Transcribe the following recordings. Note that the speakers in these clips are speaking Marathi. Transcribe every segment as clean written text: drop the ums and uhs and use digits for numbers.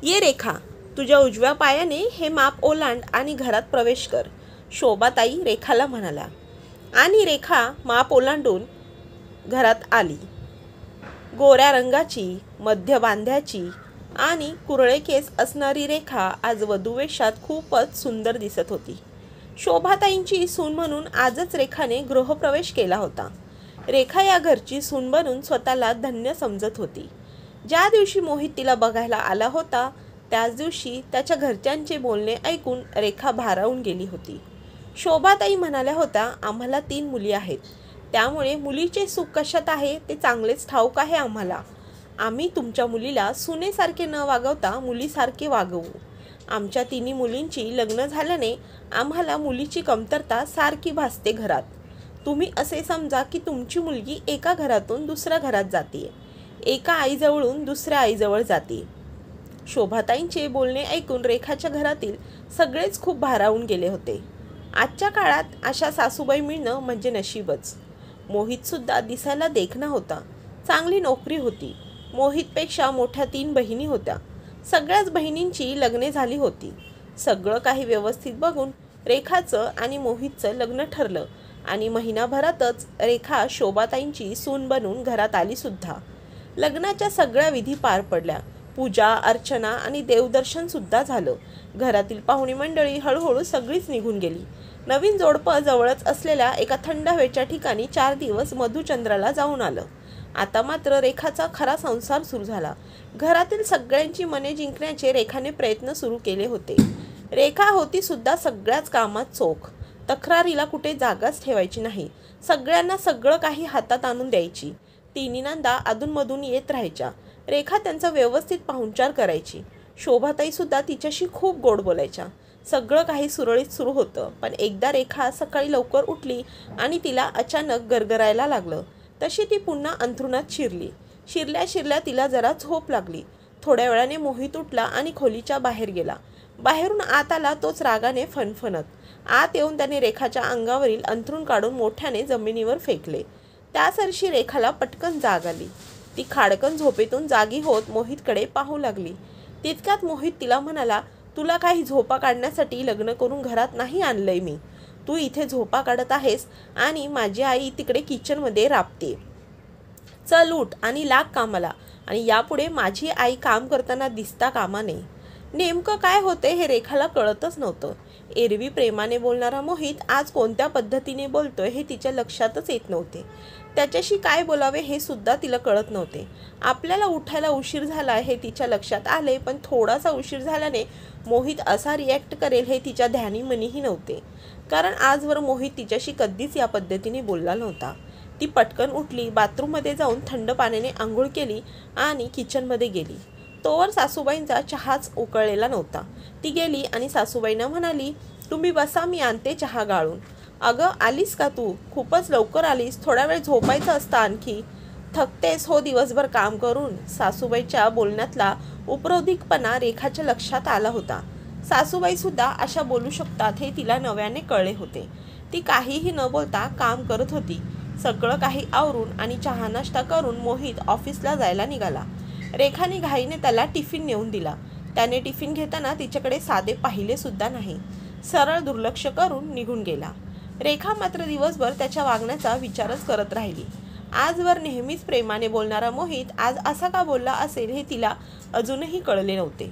ये रेखा, तुझ्या उजव्या पायाने हे माप ओलांड आणि घरात प्रवेश कर, शोभाताई रेखाला म्हणाल्या. आणि रेखा माप ओलांडून घरात आली. गोऱ्या रंगाची, मध्य बांध्याची आणि कुरळे केस असणारी रेखा आज वधूवेशात खूपच सुंदर दिसत होती. शोभाताईंची सून म्हणून आजच रेखाने गृहप्रवेश केला होता. रेखा या घरची सून बनून स्वतःला धन्य समजत होती. ज्या दिवशी मोहित तिला बघायला आला होता त्याच दिवशी त्याच्या घरच्यांचे बोलणे ऐकून रेखा भारावून गेली होती. शोभाताई म्हणाल्या होत्या, आम्हाला 3 मुली आहेत, त्यामुळे मुलीचे सुख कशात आहे ते चांगलेच ठाऊक आहे आम्हाला. आम्ही तुमच्या मुलीला सुनेसारखे न वागवता मुलीसारखे वागवू. आमच्या 3 मुलींची लग्न झाल्याने आम्हाला मुलीची कमतरता सारखी भासते घरात. तुम्ही असे समजा की तुमची मुलगी एका घरातून दुसऱ्या घरात जाते, एका आईजवळून दुसऱ्या आईजवळ जाते. शोभाताईंचे बोलणे ऐकून रेखाच्या घरातील सगळेच खूप भारावून गेले होते. आजच्या काळात अशा सासूबाई मिळणं म्हणजे नशीबच. मोहितसुद्धा दिसायला देखणा होता. चांगली नोकरी होती. मोहितपेक्षा मोठ्या 3 बहिणी होत्या. सगळ्याच बहिणींची लग्ने झाली होती. सगळं काही व्यवस्थित बघून रेखाचं आणि मोहितचं लग्न ठरलं आणि महिनाभरातच रेखा शोभाताईंची सून बनून घरात आली सुद्धा. लग्नाच्या सगळ्या विधी पार पडल्या. पूजा, अर्चना आणि देवदर्शन सुद्धा झालं. घरातील पाहुणी मंडळी हळूहळू सगळीच निघून गेली. नवीन जोडपं जवळच असलेल्या एका थंड हवेच्या ठिकाणी 4 दिवस मधुचंद्राला जाऊन आलं. आता मात्र रेखाचा खरा संसार सुरू झाला. घरातील सगळ्यांची मने जिंकण्याचे रेखाने प्रयत्न सुरू केले होते. रेखा होती सुद्धा सगळ्याच कामात चोख. तक्रारीला कुठे जागाच ठेवायची नाही. सगळ्यांना सगळं काही हातात आणून द्यायची. 3 नंदा अधूनमधून येत राहायच्या. रेखा त्यांचा व्यवस्थित पाहुणचार करायची. शोभाताई सुद्धा तिच्याशी खूप गोड बोलायच्या. सगळं काही सुरळीत सुरू होतं. पण एकदा रेखा सकाळी लवकर उठली आणि तिला अचानक गरगरायला लागलं. तशी ती पुन्हा अंथरुणात शिरली. शिरल्या तिला जरा झोप लागली. थोड्या वेळाने मोहित उठला आणि खोलीच्या बाहेर गेला. बाहेरून आत आला तोच रागाने फणफणत. आत येऊन त्याने रेखाच्या अंगावरील अंथरूण काढून मोठ्याने जमिनीवर फेकले. त्यासरशी रेखाला पटकन जाग आली. ती खाडकन झोपेतून जागी होत मोहितकडे पाहू लागली. तितक्यात मोहित तिला म्हणाला, तुला काही झोपा काढण्यासाठी लग्न करून घरात नाही आणलंय मी. तू इथे झोपा काढत आहेस आणि माझी आई तिकडे किचनमध्ये राबते. चल उठ आणि लाग कामाला. आणि यापुढे माझी आई काम करताना दिसता कामा नये. नेमकं काय होते हे रेखाला कळतच नव्हतं. एरवी प्रेमाने बोलणारा मोहित आज कोणत्या पद्धतीने बोलतोय हे तिच्या लक्षातच येत नव्हते. त्याच्याशी काय बोलावे हे सुद्धा तिला कळत नव्हते. आपल्याला उठायला उशीर झाला हे तिच्या लक्षात आले, पण थोडासा उशीर झाल्याने मोहित असा रिॲक्ट करेल हे तिच्या ध्यानीमनीही नव्हते. कारण आजवर मोहित तिच्याशी कधीच या पद्धतीने बोलला नव्हता. ती पटकन उठली, बाथरूममध्ये जाऊन थंड पाण्याने आंघोळ केली आणि किचनमध्ये गेली. तोवर सासूबाईंचा चहाच उकळलेला नव्हता. ती गेली आणि सासूबाईंना म्हणाली, तुम्ही बसा, मी आणते चहा गाळून. अगं आलीस का तू? खूपच लवकर आलीस. थोडा वेळ झोपायचं असतं आणखी. थकतेस हो दिवसभर काम करून. सासूबाईच्या बोलण्यातला उपरोधिकपणा रेखाच्या लक्षात आला होता. सासूबाई सुद्धा अशा बोलू शकतात हे तिला नव्याने कळले होते. ती काहीही न बोलता काम करत होती. सगळं काही आवरून आणि चहा नाश्ता करून मोहित ऑफिसला जायला निघाला. रेखाने घाईने त्याला टिफिन नेऊन दिला. त्याने टिफिन घेताना तिच्याकडे साधे पाहिले सुद्धा नाही. सरळ दुर्लक्ष करून निघून गेला. रेखा मात्र दिवसभर त्याच्या वागण्याचा विचारच करत राहिली. आजवर नेहमीच प्रेमाने बोलणारा मोहित आज असा का बोलला असेल हे तिला अजूनही कळले नव्हते.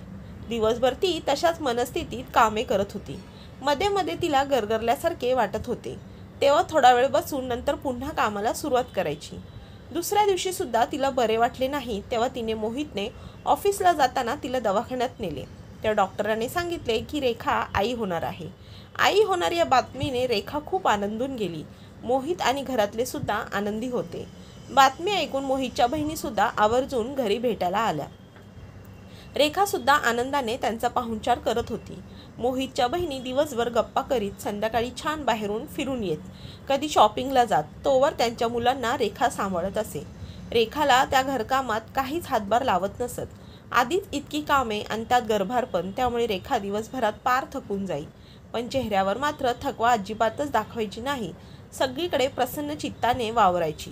दिवसभर ती तशाच मनस्थितीत कामे करत होती. मध्ये मध्ये तिला गरगरल्यासारखे वाटत होते. तेव्हा थोडा वेळ बसून नंतर पुन्हा कामाला सुरुवात करायची. दुसऱ्या दिवशी सुद्धा तिला बरे वाटले नाही. तेव्हा तिने मोहितने ऑफिसला जाताना तिला दवाखान्यात नेले. त्या डॉक्टरांनी सांगितले की रेखा आई होणार आहे. आई होणार या बातमीने रेखा खूप आनंदून गेली. मोहित आणि घरातले सुद्धा आनंदी होते. बातमी ऐकून मोहितच्या बहिणी सुद्धा आवर्जून घरी भेटायला आल्या. रेखा सुद्धा आनंदाने त्यांचा पाहुणचार करत होती. मोहितच्या बहिणी दिवसभर गप्पा करीत संध्याकाळी छान बाहेरून फिरून येत. कधी शॉपिंगला जात. तोवर त्यांच्या मुलांना रेखा सांभाळत असे. रेखाला त्या घरकामात काहीच हातभार लावत नसत. आधीच इतकी कामे आणि त्यात गर्भारपण, त्यामुळे रेखा दिवसभरात पार थकून जाई. पण चेहऱ्यावर मात्र थकवा अजिबातच दाखवायची नाही. सगळीकडे प्रसन्न चित्ताने वावरायची.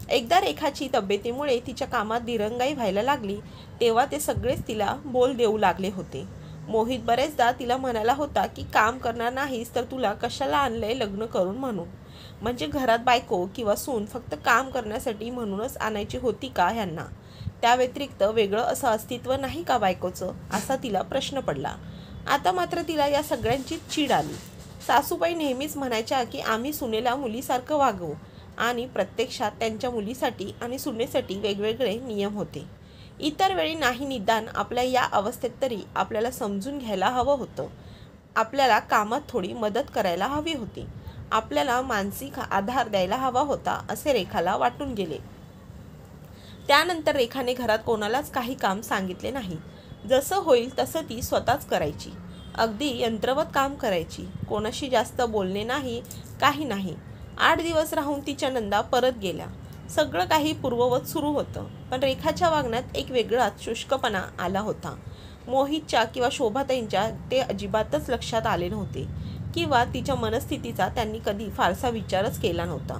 एकदा रेखाची तब्येतीमुळे तिच्या कामात दिरंगाई व्हायला लागली तेव्हा ते सगळेच तिला बोल देऊ लागले होते. मोहित बरेचदा तिला म्हणाला होता की काम करणार नाहीस तर तुला कशाला आणलंय लग्न करून म्हणून. म्हणजे घरात बायको किंवा सून फक्त काम करण्यासाठी म्हणूनच आणायची होती का ह्यांना? त्या व्यतिरिक्त वेगळं असं अस्तित्व नाही का बायकोचं, असा तिला प्रश्न पडला. आता मात्र तिला या सगळ्यांची चीड आली. सासूबाई नेहमीच म्हणायच्या की आम्ही सुनेला मुलीसारखं वागवू आणि प्रत्यक्षात त्यांच्या मुलीसाठी आणि सुनेसाठी वेगवेगळे नियम होते. इतर वेळी नाही निदान आपल्या या अवस्थेत तरी आपल्याला समजून घ्यायला हवं होतं. आपल्याला कामात थोडी मदत करायला हवी होती. आपल्याला मानसिक आधार द्यायला हवा होता असे रेखाला वाटून गेले. त्यानंतर रेखाने घरात कोणालाच काही काम सांगितले नाही. जसं होईल तसं ती स्वतःच करायची. अगदी यंत्रवत काम करायची. कोणाशी जास्त बोलणे नाही, काही नाही. 8 दिवस राहून तिच्या नंदा परत गेल्या. सगळं काही पूर्ववत सुरू होतं. पण रेखाच्या वागण्यात एक वेगळाच शुष्कपणा आला होता. मोहितच्या किंवा शोभाताईंच्या ते अजिबातच लक्षात आले नव्हते किंवा तिच्या मनस्थितीचा त्यांनी कधी फारसा विचारच केला नव्हता.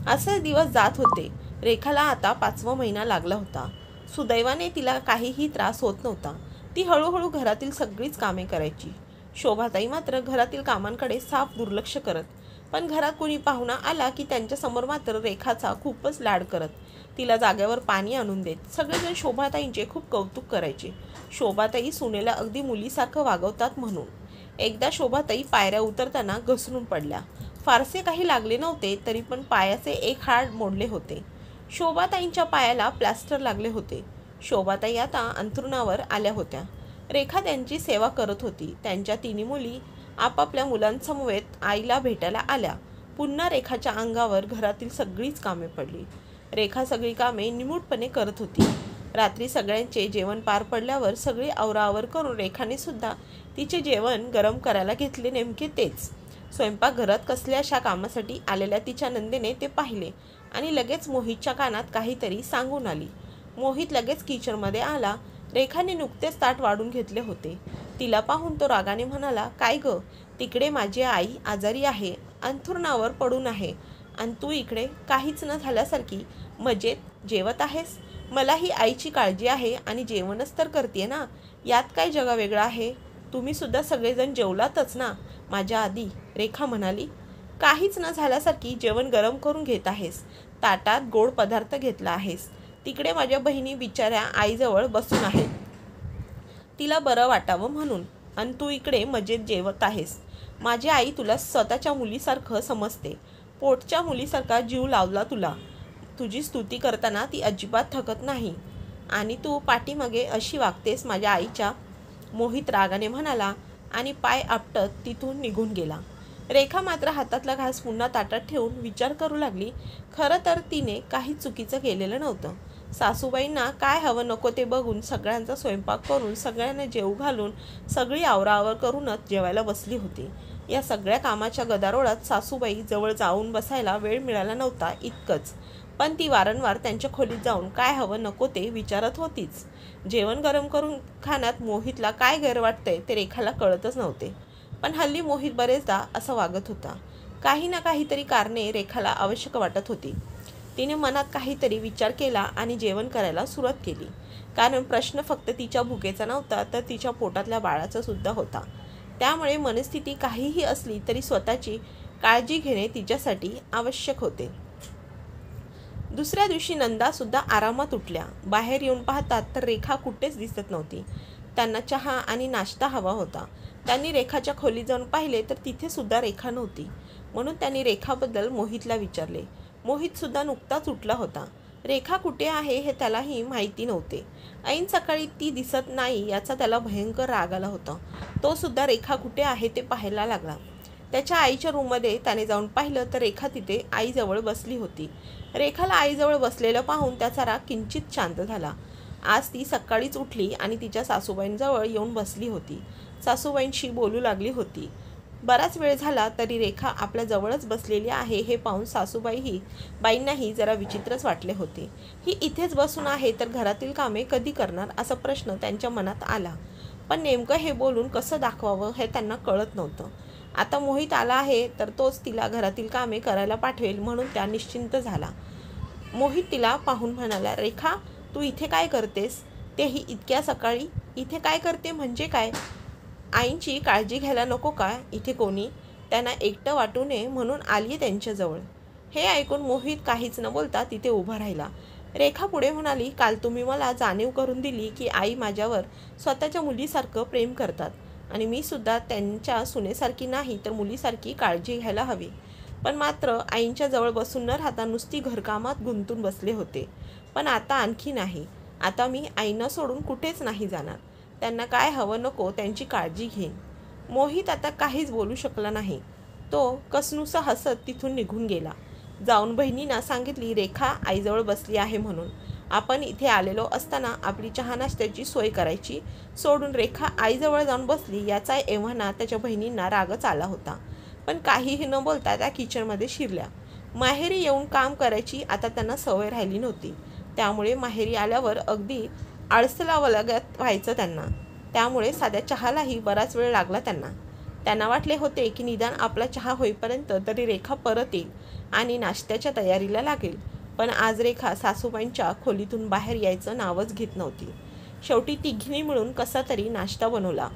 असे दिवस जात होते. रेखाला आता 5वा महिना लागला होता. सुदैवाने तिला काहीही त्रास होत नव्हता. ती हळूहळू घरातील सगळीच कामे करायची. शोभाताई मात्र घरातील कामांकडे साफ दुर्लक्ष करत. पण घरात कोणी पाहुणा आला की त्यांच्यासमोर मात्र रेखाचा खूपच लाड करत. तिला जाग्यावर पाणी आणून देत. सगळेजण शोभाताईंचे खूप कौतुक करायचे. शोभाताई सुनेला अगदी मुलीसारखं वागवतात म्हणून. एकदा शोभाताई पायऱ्या उतरताना घसरून पडल्या. फारसे काही लागले नव्हते तरी पण पायाचे एक हाड मोडले होते. शोभाताईंच्या पायाला प्लास्टर लागले होते. शोभाताई आता अंथरुणावर आल्या होत्या. रेखा त्यांची सेवा करत होती. त्यांच्या 3 मुली आपापल्या मुलांसमवेत आईला भेटायला आल्या. पुन्हा रेखाच्या अंगावर घरातील सगळीच कामे पडली. रेखा सगळी कामे निमूटपणे करत होती. रात्री सगळ्यांचे जेवण पार पडल्यावर सगळी आवराआवर करून रेखाने सुद्धा तिचे जेवण गरम करायला घेतले. नेमके तेच स्वयंपाकघरात कसल्याशा कामासाठी आलेल्या तिच्या नंदेने ते पाहिले आणि लगेच मोहितच्या कानात काहीतरी सांगून आली. मोहित लगेच किचनमध्ये आला. रेखाने नुकतेच ताट वाढून घेतले होते. तिला पाहून तो रागाने म्हणाला, काय ग, तिकडे माझी आई आजारी आहे, अंथरुणावर पडून आहे आणि तू इकडे काहीच न झाल्यासारखी मजेत जेवत आहेस. मलाही आईची काळजी आहे आणि जेवणच तर करते ना, यात काय जगा वेगळं आहे. तुम्ही सुद्धा सगळेजण जेवलातच ना माझ्या आधी, रेखा म्हणाली. काहीच न झाल्यासारखी जेवण गरम करून घेत आहेस. ताटात गोड पदार्थ घेतला आहेस. तिकडे माझ्या बहिणी बिचाऱ्या आईजवळ बसून आहेत तिला बरं वाटावं म्हणून, आणि तू इकडे मजेत जेवत आहेस. माझी आई तुला स्वतःच्या मुलीसारखं समजते. पोटच्या मुलीसारखा जीव लावला तुला. तुझी स्तुती करताना ती अजिबात थकत नाही आणि तू पाठीमागे अशी वागतेस माझ्या आईच्या, मोहित रागाने म्हणाला आणि पाय आपटत तिथून निघून गेला. रेखा मात्र हातातला घास पुन्हा ताटात ठेवून विचार करू लागली. खरं तर तिने काही चुकीचं केलेलं नव्हतं. सासूबाईंना काय हवं नको ते बघून सगळ्यांचा स्वयंपाक करून सगळ्यांना जेवू घालून सगळी आवराआवर करूनच जेवायला बसली होती. या सगळ्या कामाच्या गदारोळात सासूबाई जवळ जाऊन बसायला वेळ मिळाला नव्हता इतकंच, पण ती वारंवार त्यांच्या खोलीत जाऊन काय हवं नको ते विचारत होतीच. जेवण गरम करून खाण्यात मोहितला काय गैर वाटतंय ते रेखाला कळतच नव्हते. पण हल्ली मोहित बरेचदा असं वागत होता. काही ना काहीतरी कारणे रेखाला आवश्यक वाटत होती. तिने मनात काहीतरी विचार केला आणि जेवण करायला सुरुवात केली. कारण प्रश्न फक्त तिच्या भुकेचा नव्हता तर तिच्या पोटातल्या बाळाचा सुद्धा होता. त्यामुळे मनस्थिती काहीही असली तरी स्वतःची काळजी घेणे तिच्यासाठी आवश्यक होते. दुसऱ्या दिवशी नंदा सुद्धा आरामात उठल्या. बाहेर येऊन पाहतात तर रेखा कुठेच दिसत नव्हती. त्यांना चहा आणि नाश्ता हवा होता. त्यांनी रेखाच्या खोलीत जाऊन पाहिले तर तिथे सुद्धा रेखा नव्हती. म्हणून त्यांनी रेखाबद्दल मोहितला विचारले. मोहित सुद्धा नुकताच उठला होता. रेखा कुठे आहे हे त्यालाही माहिती नव्हते. ऐन सकाळी ती दिसत नाही याचा त्याला भयंकर राग आला होता. तो सुद्धा रेखा कुठे आहे ते पाहायला लागला. त्याच्या आईच्या रूममध्ये त्याने जाऊन पाहिलं तर रेखा तिथे आईजवळ बसली होती. रेखाला आईजवळ बसलेलं पाहून त्याचा राग किंचित शांत झाला. आज ती सकाळीच उठली आणि तिच्या सासूबाईंजवळ येऊन बसली होती. सासूबाईंशी बोलू लागली होती. बराच वेळ झाला तरी रेखा आपल्या जवळच बसलेली आहे हे पाहून बाईंनाही जरा विचित्रच वाटले होते. ही इथेच बसून आहे तर घरातील कामे कधी करणार असा प्रश्न त्यांच्या मनात आला. पण नेमकं हे बोलून कसं दाखवावं हे त्यांना कळत नव्हतं. आता मोहित आला आहे तर तोच तिला घरातील कामे करायला पाठवेल म्हणून त्या निश्चिंत झाला. मोहित तिला पाहून म्हणाला, रेखा तू इथे काय करतेस? तेही इतक्या सकाळी? इथे काय करते म्हणजे काय? आईंची काळजी घ्यायला नको का इथे कोणी? त्यांना एकटं वाटू नये म्हणून आली त्यांच्याजवळ. हे ऐकून मोहित काहीच न बोलता तिथे उभा राहिला. रेखा पुढे म्हणाली, काल तुम्ही मला जाणीव करून दिली की आई माझ्यावर स्वतःच्या मुलीसारखं प्रेम करतात आणि मी सुद्धा त्यांच्या सुनेसारखी नाही तर मुलीसारखी काळजी घ्यायला हवी. पण मात्र आईंच्या जवळ बसून न राहता नुसती घरकामात गुंतून बसले होते. पण आता आणखी नाही. आता मी आईंना सोडून कुठेच नाही जाणार. त्यांना काय हवं नको त्यांची काळजी घेईन. मोहित आता काहीच बोलू शकला नाही. तो कसनुसा हसत तिथून निघून गेला. जाऊन बहिणींना सांगितली, रेखा आईजवळ बसली आहे म्हणून. आपण इथे आलेलो असताना आपली चहा नाश्त्याची सोय करायची सोडून रेखा आईजवळ जाऊन बसली याचा एव्हाना त्याच्या बहिणींना रागच आला होता. पण काहीही न बोलता त्या किचनमध्ये शिरल्या. माहेरी येऊन काम करायची आता त्यांना सवय राहिली नव्हती. त्यामुळे माहेरी आल्यावर अगदी आळसलावलगत व्हायचं त्यांना. त्यामुळे साध्या चहालाही बराच वेळ लागला त्यांना. त्यांना वाटले होते की निदान आपला चहा होईपर्यंत तरी रेखा परत येईल आणि नाश्त्याच्या तयारीला लागेल. पण आज रेखा सासूबाईंच्या खोलीतून बाहेर यायचं नावच घेत नव्हती. शेवटी तिघींनी मिळून कसा तरी नाश्ता बनवला.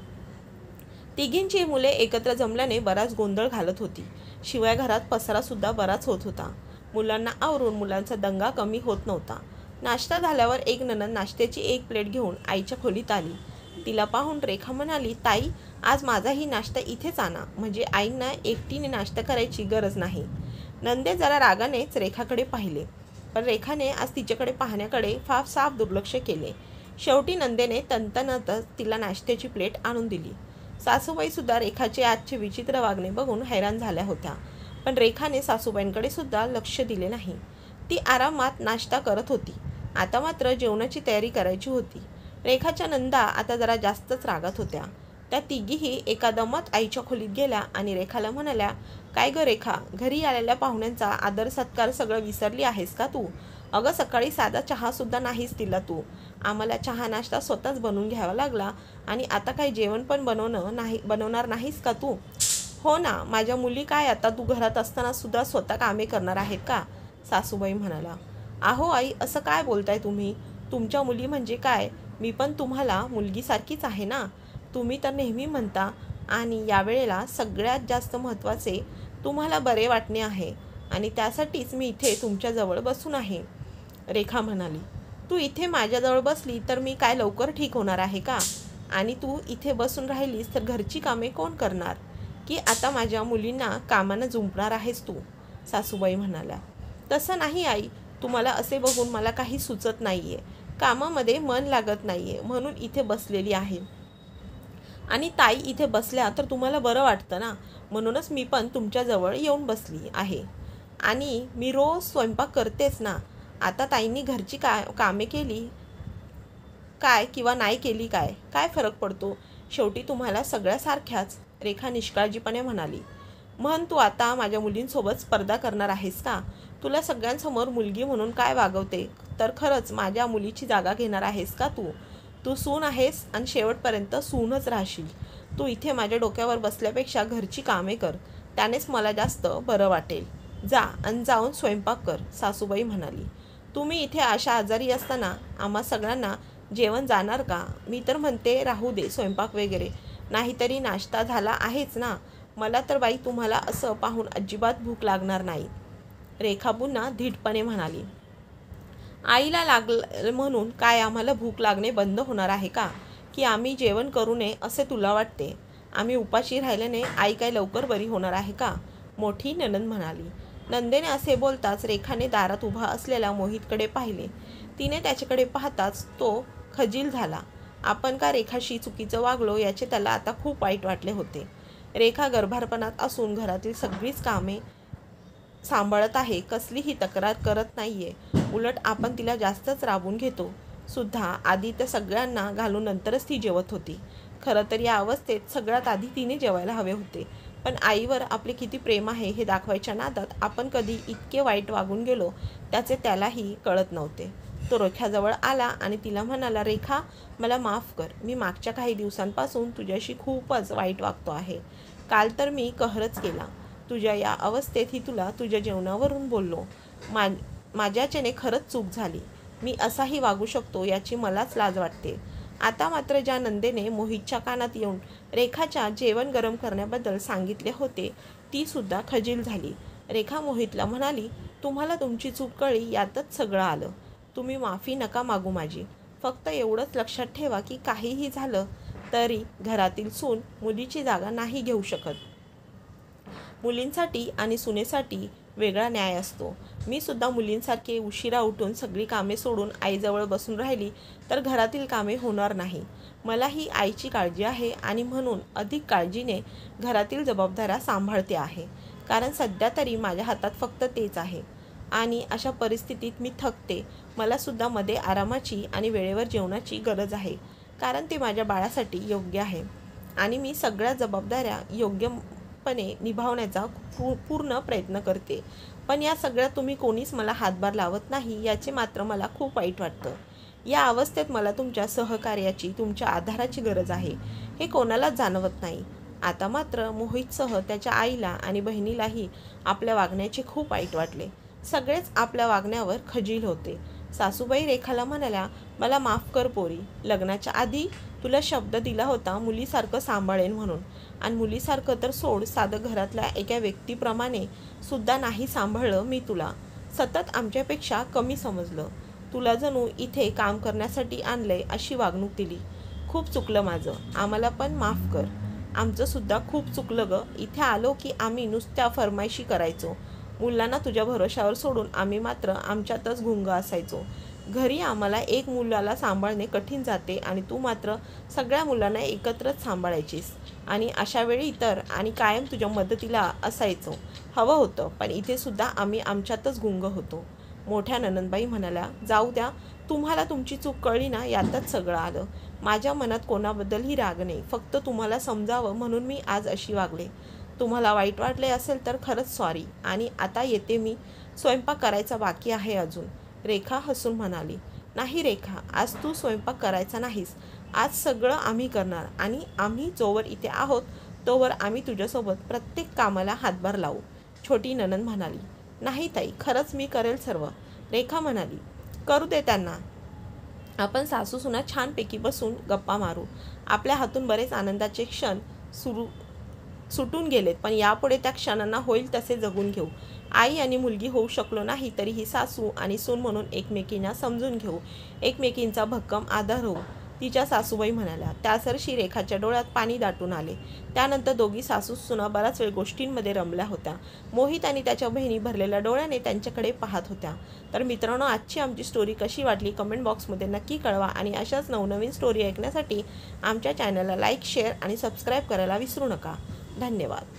तिघींची मुले एकत्र जमल्याने बराच गोंधळ घालत होती. शिवाय घरात पसारासुद्धा बराच होत होता. मुलांना आवरून मुलांचा दंगा कमी होत नव्हता. नाश्ता झाल्यावर एक नणंद नाश्त्याची एक प्लेट घेऊन आईच्या खोलीत आली. तिला पाहून रेखा म्हणाली, ताई आज माझाही नाश्ता इथेच आणा म्हणजे आईंना एकटीने नाश्ता करायची गरज नाही. नंदे जरा रागानेच रेखाकडे पाहिले. पण रेखाने आज तिच्याकडे पाहण्याकडे फार साफ दुर्लक्ष केले. शेवटी नंदेने तनतनतच तिला नाश्त्याची प्लेट आणून दिली. सासूबाईसुद्धा रेखाचे आजचे विचित्र वागणे बघून हैराण झाल्या होत्या. पण रेखाने सासूबाईंकडे सुद्धा लक्ष दिले नाही. ती आरामात नाश्ता करत होती. आता मात्र जेवणाची तयारी करायची होती. रेखाच्या नंदा आता जरा जास्तच रागात होत्या. त्या तिघीही एका दमात आईच्या खोलीत गेल्या आणि रेखाला म्हणाल्या, काय ग रेखा, घरी आलेल्या पाहुण्यांचा आदर सत्कार सगळं विसरली आहेस का तू? अगं सकाळी साधा चहासुद्धा नाहीच दिला तू. आम्हाला चहा नाश्ता स्वतःच बनवून घ्यावा लागला आणि आता काही जेवण पण बनवणार नाहीस का तू? हो ना, माझ्या मुली काय आता तू घरात असताना सुद्धा स्वतः कामे करणार आहेत का? सासूबाई म्हणाला. अहो आई, असं काय बोलताय तुम्ही? तुमच्या मुली म्हणजे काय? मी पण तुम्हाला मुलगीसारखीच आहे ना. तुम्ही तर नेहमी म्हणता आणि यावेळेला सगळ्यात जास्त महत्त्वाचे तुम्हाला बरे वाटणे आहे आणि त्यासाठीच मी इथे तुमच्याजवळ बसून आहे. रेखा म्हणाली, तू इथे माझ्याजवळ बसली तर मी काय लवकर ठीक होणार आहे का? आणि तू इथे बसून राहिलीस तर घरची कामे कोण करणार? की आता माझ्या मुलींना कामानं जुंपणार आहेस तू? सासूबाई म्हणाल्या. तसं नाही आई, तुम्हाला असे बघून मला काही सुचत नाहीये. कामामध्ये मन लागत नाहीये म्हणून इथे बसलेली आहे. आणि ताई इथे बसल्या तर तुम्हाला बरं वाटतं ना, म्हणूनच मी पण तुमच्याजवळ येऊन बसली आहे. आणि मी रोज स्वयंपाक करतेच ना. आता ताईंनी घरची कामे केली काय किंवा नाही केली काय फरक पडतो? शेवटी तुम्हाला सगळ्या सारख्याच. रेखा निष्काळजीपणे म्हणाली. म्हण तू आता माझ्या मुलींसोबत स्पर्धा करणार आहेस का? तुला सगळ्यांसमोर मुलगी म्हणून काय वागवते तर खरंच माझ्या मुलीची जागा घेणार आहेस का तू? तू सून आहेस आणि शेवटपर्यंत सूनच राहशील. तू इथे माझ्या डोक्यावर बसल्यापेक्षा घरची कामे कर, त्यानेच मला जास्त बरं वाटेल. जा आणि जाऊन स्वयंपाक कर, सासूबाई म्हणाली. तुम्ही इथे अशा आजारी असताना आम्हा सगळ्यांना जेवण जाणार का? मी तर म्हणते राहू दे स्वयंपाक वगैरे, नाहीतरी नाश्ता झाला आहेच ना. मला तर बाई तुम्हाला असं पाहून अजिबात भूक लागणार नाही. रेखा पुन्हा धीटपणे म्हणाली. आईला लागलं म्हणून काय आम्हाला भूक लागणे बंद होणार आहे का? की आम्ही जेवण करू नये असे तुला वाटते? आम्ही उपाशी राहिल्याने आई काय लवकर बरी होणार आहे का? मोठी नणंद म्हणाली. नंदेने असे बोलताच रेखाने दारात उभा असलेल्या मोहितकडे पाहिले. तिने त्याच्याकडे पाहताच तो खजील झाला. आपण का रेखाशी चुकीचं वागलो याचे त्याला आता खूप वाईट वाटले होते. रेखा गर्भारपणात असून घरातील सगळीच कामे सांभाळत आहे, कसलीही तक्रार करत नाहीये. उलट आपण तिला जास्तच राबवून घेतो सुद्धा. आधी त्या सगळ्यांना घालून नंतरच ती जेवत होती. खरं तर या अवस्थेत सगळ्यात आधी तिने जेवायला हवे होते. पण आईवर आपले किती प्रेम आहे हे दाखवायच्या नादात आपण कधी इतके वाईट वागून गेलो त्याचे त्यालाही कळत नव्हते. तो रेखाजवळ आला आणि तिला म्हणाला, रेखा मला माफ कर. मी मागच्या काही दिवसांपासून तुझ्याशी खूपच वाईट वागतो आहे. काल तर मी कहरच केला. तुझ्या या अवस्थेतही तुला तुझ्या जेवणावरून बोललो. माझ्याच्याने खरंच चूक झाली. मी असाही वागू शकतो याची मलाच लाज वाटते. आता मात्र ज्या नंदेने मोहितच्या कानात येऊन रेखाच्या जेवण गरम करण्याबद्दल सांगितले होते ती सुद्धा खजील झाली. रेखा मोहितला म्हणाली, तुम्हाला तुमची चूक कळली यातच सगळं आलं. तुम्ही माफी नका मागू माझी. फक्त एवढंच लक्षात ठेवा की काहीही झालं तरी घरातील सून मुलीची जागा नाही घेऊ शकत. मुलींसाठी आणि सुनेसाठी वेगळा न्याय असतो. मी सुद्धा मुलींसारखे उशिरा उठून सगळी कामे सोडून आईजवळ बसून राहिली तर घरातील कामे होणार नाही. मलाही आईची काळजी आहे आणि म्हणून अधिक काळजीने घरातील जबाबदाऱ्या सांभाळते आहे. कारण सध्या तरी माझ्या हातात फक्त तेच आहे आणि अशा परिस्थितीत मी थकते. मला सुद्धा मध्ये आरामाची आणि वेळेवर जेवणाची गरज आहे. कारण ते माझ्या बाळासाठी योग्य आहे आणि मी सगळ्या जबाबदाऱ्या योग्यपणे निभावण्याचा पूर्ण प्रयत्न करते. पण या सगळ्यात तुम्ही कोणीच मला हातभार लावत नाही याचे मात्र मला खूप वाईट वाटतं. या अवस्थेत मला तुमच्या सहकार्याची, तुमच्या आधाराची गरज आहे हे कोणालाच जाणवत नाही. आता मात्र मोहितसह त्याच्या आईला आणि बहिणीलाही आपल्या वागण्याचे खूप वाईट वाटले. सगळेच आपल्या वागण्यावर खजील होते. सासूबाई रेखाला म्हणाल्या, मला माफ कर पोरी. लग्नाच्या आधी तुला शब्द दिला होता मुलीसारखं सांभाळेन म्हणून, आणि मुलीसारखं तर सोड, साधं घरातल्या एका व्यक्तीप्रमाणे सुद्धा नाही सांभाळलं मी तुला. सतत आमच्यापेक्षा कमी समजलं. तुला जणू इथे काम करण्यासाठी आणलंय अशी वागणूक दिली. खूप चुकलं माझं. आम्हाला पण माफ कर. आमचं सुद्धा खूप चुकलं ग. इथे आलो की आम्ही नुसत्या फरमाईशी करायचो. मुलांना तुझ्या भरोशावर सोडून आम्ही मात्र आमच्यातच गुंग असायचो. घरी आम्हाला एक मुलाला सांभाळणे कठीण जाते आणि तू मात्र सगळ्या मुलांना एकत्रच सांभाळायचीस आणि अशा वेळी तर आणि कायम तुझ्या मदतीला असायचो हवं होतं. पण इथे सुद्धा आम्ही आमच्यातच गुंग होतो. मोठ्या नणंदबाई म्हणाल्या, जाऊ द्या, तुम्हाला तुमची चूक कळली ना यातच सगळं आलं. माझ्या मनात कोणाबद्दलही राग नाही. फक्त तुम्हाला समजावं म्हणून मी आज अशी वागले. तुम्हाला वाईट वाटले असेल तर खरंच सॉरी. आणि आता येते मी. स्वयंपाक करायचा बाकी आहे अजून. रेखा हसून म्हणाली, नाही रेखा, आज तू स्वयंपाक करायचा नाहीस. आज सगळं आम्ही करणार आणि आम्ही जोवर इथे आहोत तोवर आम्ही तुझ्यासोबत प्रत्येक कामाला हातभार लावू. छोटी नणंद म्हणाली, नाही ताई, खरंच मी करेल सर्व. रेखा म्हणाली, करू दे त्यांना. आपण सासू सुना छानपैकी बसून गप्पा मारू. आपल्या हातून बरेच आनंदाचे क्षण सुटून गेलेत, पण यापुढे त्या क्षणांना होईल तसे जगून घेऊ. आई आणि मुलगी होऊ शकलो नाही तरीही सासू आणि सून म्हणून एकमेकींना समजून घेऊ. एकमेकींचा भक्कम आधार होऊ, तिच्या सासूबाई म्हणाल्या. त्यासरशी रेखाच्या डोळ्यात पाणी दाटून आले. त्यानंतर दोघी सासू सुना बराच वेळ गोष्टींमध्ये रमल्या होत्या. मोहित आणि त्याच्या बहिणी भरलेल्या डोळ्याने त्यांच्याकडे पाहत होत्या. तर मित्रांनो, आजची आमची स्टोरी कशी वाटली कमेंट बॉक्समध्ये नक्की कळवा आणि अशाच नवनवीन स्टोरी ऐकण्यासाठी आमच्या चॅनलला लाईक, शेअर आणि सबस्क्राईब करायला विसरू नका. धन्यवाद.